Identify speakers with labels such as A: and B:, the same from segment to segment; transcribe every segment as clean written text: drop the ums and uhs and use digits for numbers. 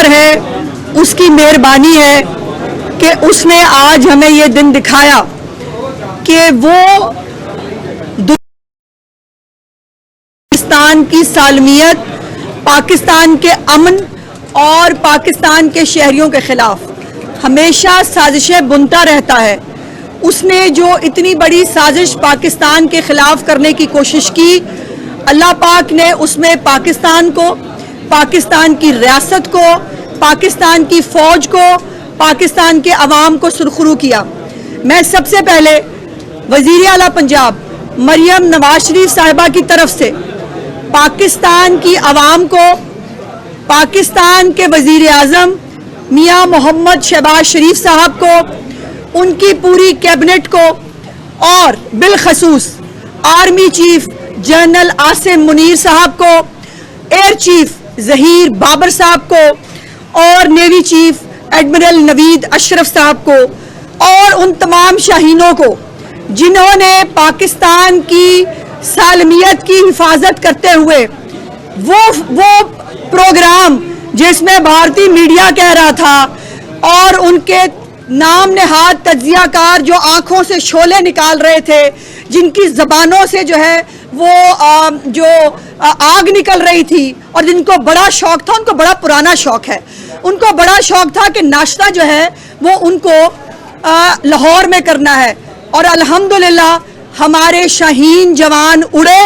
A: شکر ہے, اس کی مہربانی ہے کہ اس نے آج ہمیں یہ دن دکھایا کہ وہ پاکستان کی سالمیت, پاکستان کے امن اور پاکستان کے شہریوں کے خلاف ہمیشہ سازشیں بنتا رہتا ہے. اس نے جو اتنی بڑی سازش پاکستان کے خلاف کرنے کی کوشش کی, اللہ پاک نے اس میں پاکستان کو, پاکستان کی ریاست کو, پاکستان کی فوج کو, پاکستان کے عوام کو سرخرو کیا. میں سب سے پہلے وزیر اعلیٰ پنجاب مریم نواز شریف صاحبہ کی طرف سے پاکستان کی عوام کو, پاکستان کے وزیر اعظم میاں محمد شہباز شریف صاحب کو, ان کی پوری کیبنٹ کو اور بالخصوص army chief general Asim Munir صاحب کو, ایئر چیف ظہیر بابر صاحب کو اور نیوی چیف ایڈمرل نوید اشرف صاحب کو اور ان تمام شاہینوں کو جنہوں نے پاکستان کی سالمیت کی حفاظت کرتے ہوئے وہ پروگرام جس میں بھارتی میڈیا کہہ رہا تھا اور ان کے نام نہاد تجزیہ کار جو آنکھوں سے شعلے نکال رہے تھے, جن کی زبانوں سے جو ہے وہ جو آگ نکل رہی تھی اور جن کو بڑا شوق تھا, ان کو بڑا پرانا شوق ہے, ان کو بڑا شوق تھا کہ ناشتہ جو ہے وہ ان کو لاہور میں کرنا ہے. اور الحمدللہ ہمارے شاہین جوان اڑے,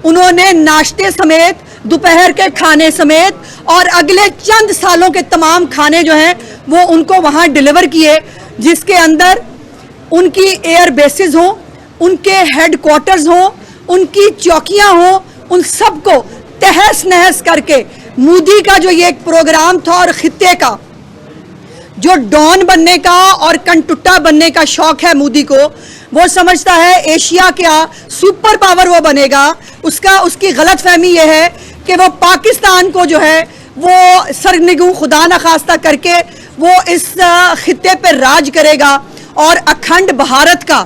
A: انہوں نے ناشتے سمیت, دوپہر کے کھانے سمیت اور اگلے چند سالوں کے تمام کھانے جو ہیں وہ ان کو وہاں ڈیلیور کیے, جس کے اندر ان کی ایئر بیسز ہوں, ان کے ہیڈ کوارٹرز ہوں, ان کی چوکیاں ہوں, ان سب کو تہس نہس کر کے مودی کا جو یہ ایک پروگرام تھا اور خطے کا جو ڈان بننے کا اور کنٹٹا بننے کا شوق ہے مودی کو, وہ سمجھتا ہے ایشیا کا سپر پاور وہ بنے گا. اس کی غلط فہمی یہ ہے کہ وہ پاکستان کو جو ہے وہ سرنگوں خدا نخواستہ کر کے وہ اس خطے پر راج کرے گا. اور اکھنڈ بھارت کا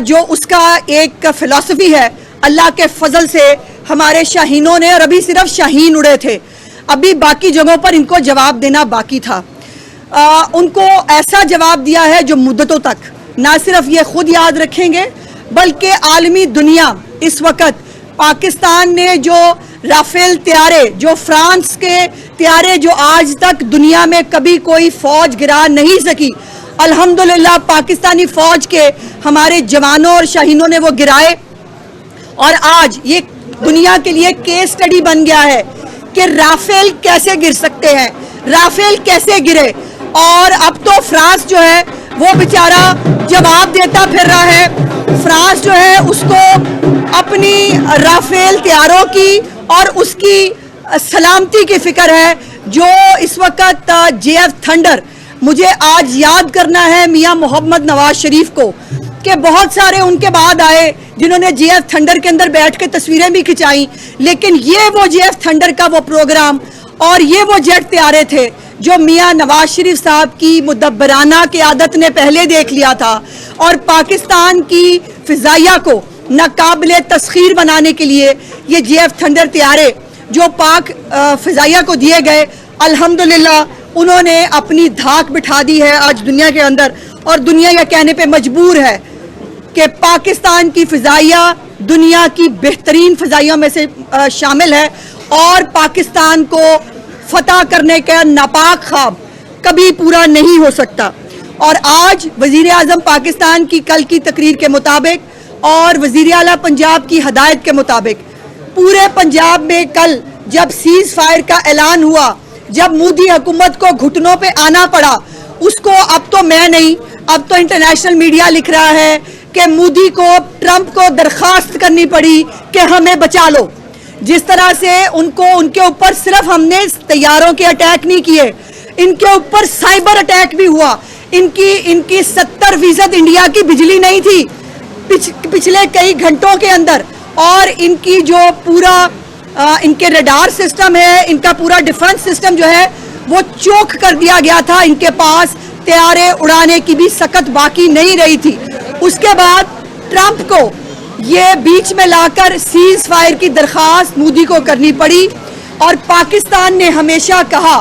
A: جو اس کا ایک فلسفی ہے, اللہ کے فضل سے ہمارے شاہینوں نے, اور ابھی صرف شاہین اڑے تھے, ابھی باقی جگہوں پر ان کو جواب دینا باقی تھا, ان کو ایسا جواب دیا ہے جو مدتوں تک نہ صرف یہ خود یاد رکھیں گے بلکہ عالمی دنیا اس وقت پاکستان نے جو رافیل طیارے, جو فرانس کے طیارے جو آج تک دنیا میں کبھی کوئی فوج گرا نہیں سکی, الحمدللہ پاکستانی فوج کے ہمارے جوانوں اور شاہینوں نے وہ گرائے. اور آج یہ دنیا کے لیے کیس سٹڈی بن گیا ہے کہ رافیل کیسے گر سکتے ہیں, رافیل کیسے گرے. اور اب تو فرانس جو ہے وہ بیچارہ جواب دیتا پھر رہا ہے. فرانس جو ہے اس کو اپنی رافیل طیاروں کی اور اس کی سلامتی کی فکر ہے جو اس وقت JF تھنڈر, مجھے آج یاد کرنا ہے میاں محمد نواز شریف کو کہ بہت سارے ان کے بعد آئے جنہوں نے JF تھنڈر کے اندر بیٹھ کے تصویریں بھی کھچائیں, لیکن یہ وہ JF تھنڈر کا وہ پروگرام اور یہ وہ جیٹ طیارے تھے جو میاں نواز شریف صاحب کی مدبرانہ قیادت نے پہلے دیکھ لیا تھا. اور پاکستان کی فضائیہ کو ناقابل تسخیر بنانے کے لیے یہ JF تھنڈر طیارے جو پاک فضائیہ کو دیے گئے, الحمدللہ انہوں نے اپنی دھاک بٹھا دی ہے آج دنیا کے اندر. اور دنیا یہ کہنے پہ مجبور ہے کہ پاکستان کی فضائیہ دنیا کی بہترین فضائیوں میں سے شامل ہے اور پاکستان کو فتح کرنے کا ناپاک خواب کبھی پورا نہیں ہو سکتا. اور آج وزیر اعظم پاکستان کی کل کی تقریر کے مطابق اور وزیر اعلیٰ پنجاب کی ہدایت کے مطابق پورے پنجاب میں کل جب سیز فائر کا اعلان ہوا, جب مودی حکومت کو گھٹنوں پہ آنا پڑا, اس کو اب تو میں نہیں, اب تو انٹرنیشنل میڈیا لکھ رہا ہے کہ مودی کو ٹرمپ کو درخواست کرنی پڑی کہ ہمیں بچا لو. جس طرح سے ان کے اوپر صرف ہم نے طیاروں کے اٹیک نہیں کیے, ان کے اوپر سائبر اٹیک بھی ہوا. ان کی 70% انڈیا کی بجلی نہیں تھی پچھلے کئی گھنٹوں کے اندر, اور ان کی جو پورا ان کے ریڈار سسٹم ہے, ان کا پورا ڈیفنس سسٹم جو ہے وہ چوک کر دیا گیا تھا. ان کے پاس طیارے اڑانے کی بھی سکت باقی نہیں رہی تھی. اس کے بعد ٹرمپ کو یہ بیچ میں لا کر سیز فائر کی درخواست مودی کو کرنی پڑی. اور پاکستان نے ہمیشہ کہا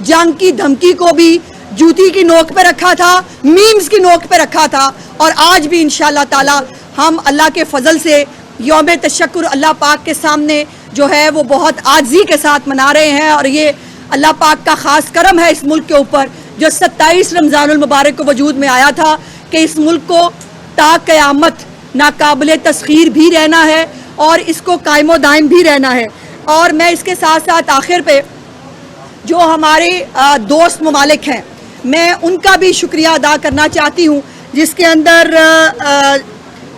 A: جنگ کی دھمکی کو بھی جوتی کی نوک پہ رکھا تھا, میمز کی نوک پہ رکھا تھا, اور آج بھی انشاءاللہ تعالی ہم اللہ کے فضل سے یوم تشکر اللہ پاک کے سامنے جو ہے وہ بہت عاجزی کے ساتھ منا رہے ہیں. اور یہ اللہ پاک کا خاص کرم ہے اس ملک کے اوپر جو 27 رمضان المبارک کو وجود میں آیا تھا کہ اس ملک کو تا قیامت ناقابل تسخیر بھی رہنا ہے اور اس کو قائم و دائم بھی رہنا ہے. اور میں اس کے ساتھ ساتھ آخر پہ جو ہمارے دوست ممالک ہیں میں ان کا بھی شکریہ ادا کرنا چاہتی ہوں, جس کے اندر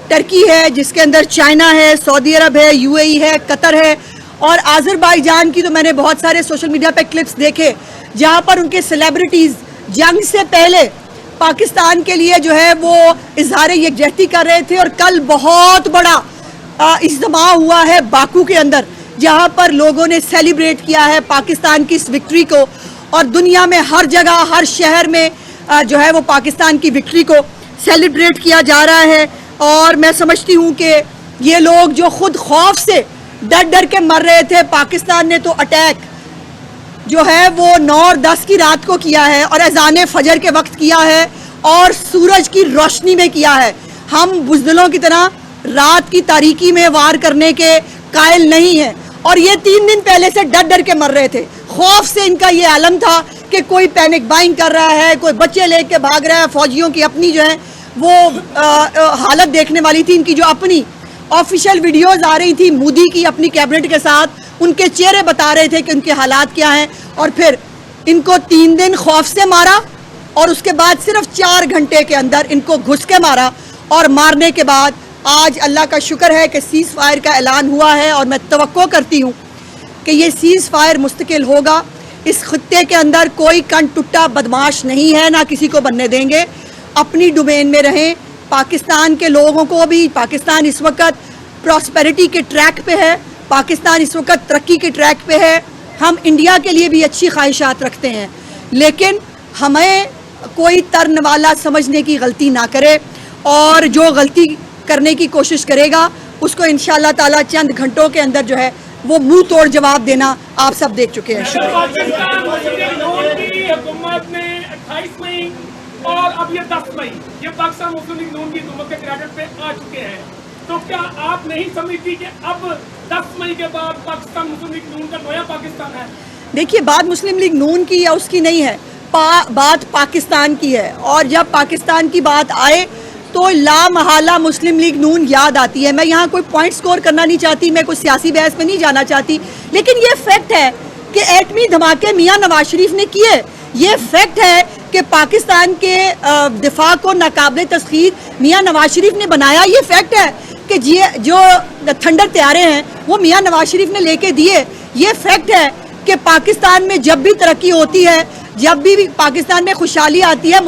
A: ترکی ہے, جس کے اندر چائنا ہے, سعودی عرب ہے, UAE ہے, قطر ہے, اور آذربائیجان کی تو میں نے بہت سارے سوشل میڈیا پہ کلپس دیکھے جہاں پر ان کے سیلیبریٹیز جنگ سے پہلے پاکستان کے لیے جو ہے وہ اظہار یکجہتی کر رہے تھے. اور کل بہت بڑا اجتماع ہوا ہے باکو کے اندر جہاں پر لوگوں نے سیلیبریٹ کیا ہے پاکستان کی اس وکٹری کو, اور دنیا میں ہر جگہ ہر شہر میں جو ہے وہ پاکستان کی وکٹری کو سیلیبریٹ کیا جا رہا ہے. اور میں سمجھتی ہوں کہ یہ لوگ جو خود خوف سے ڈر ڈر کے مر رہے تھے, پاکستان نے تو اٹیک جو ہے وہ 9 اور 10 کی رات کو کیا ہے اور اذان فجر کے وقت کیا ہے اور سورج کی روشنی میں کیا ہے. ہم بزدلوں کی طرح رات کی تاریکی میں وار کرنے کے قائل نہیں ہیں, اور یہ 3 دن پہلے سے ڈر ڈر کے مر رہے تھے. خوف سے ان کا یہ عالم تھا کہ کوئی پینک بائنگ کر رہا ہے, کوئی بچے لے کے بھاگ رہا ہے. فوجیوں کی اپنی جو ہے وہ حالت دیکھنے والی تھی, ان کی جو اپنی آفیشیل ویڈیوز آ رہی تھی مودی کی اپنی کیبنٹ کے ساتھ, ان کے چہرے بتا رہے تھے کہ ان کے حالات کیا ہیں. اور پھر ان کو 3 دن خوف سے مارا اور اس کے بعد صرف 4 گھنٹے کے اندر ان کو گھس کے مارا, اور مارنے کے بعد آج اللہ کا شکر ہے کہ سیز فائر کا اعلان ہوا ہے. اور میں توقع کرتی ہوں کہ یہ سیز فائر مستقل ہوگا. اس خطے کے اندر کوئی کن ٹٹا بدماش نہیں ہے, نہ کسی کو بننے دیں گے. اپنی ڈومین میں رہیں. پاکستان کے لوگوں کو بھی, پاکستان اس وقت پراسپیرٹی کے ٹریک پہ ہے, پاکستان اس وقت ترقی کے ٹریک پہ ہے. ہم انڈیا کے لیے بھی اچھی خواہشات رکھتے ہیں, لیکن ہمیں کوئی ترن والا سمجھنے کی غلطی نہ کرے, اور جو غلطی کرنے کی کوشش کرے گا اس کو انشاءاللہ تعالیٰ چند گھنٹوں کے اندر جو ہے وہ منہ توڑ جواب دینا آپ سب دیکھ چکے ہیں.
B: حکومت نے 28 مئی اور اب یہ 10 مئی یہ پاکستان مسلم لیگ نون کی حکومت کے قیادت پہ آ چکے ہیں, تو کیا آپ نہیں سمجھتی کہ اب 10 مئی کے بعد پاکستان مسلم لیگ نون کا نیا پاکستان ہے؟
A: دیکھیے, بات مسلم لیگ نون کی یا اس کی نہیں ہے, بات پاکستان کی ہے. اور جب پاکستان کی بات آئے تو لا محالہ مسلم لیگ نون یاد آتی ہے. میں یہاں کوئی پوائنٹ سکور کرنا نہیں چاہتی, میں کوئی سیاسی بحث میں نہیں جانا چاہتی, لیکن یہ فیکٹ ہے کہ ایٹمی دھماکے میاں نواز شریف نے کیے. یہ فیکٹ ہے کہ پاکستان کے دفاع کو ناقابل تسخیر میاں نواز شریف نے بنایا. یہ فیکٹ ہے کہ جو تھنڈر طیارے ہیں وہ میاں نواز شریف نے لے کے دیے. یہ فیکٹ ہے کہ پاکستان میں جب بھی ترقی ہوتی ہے, جب بھی پاکستان میں خوشحالی آتی ہے,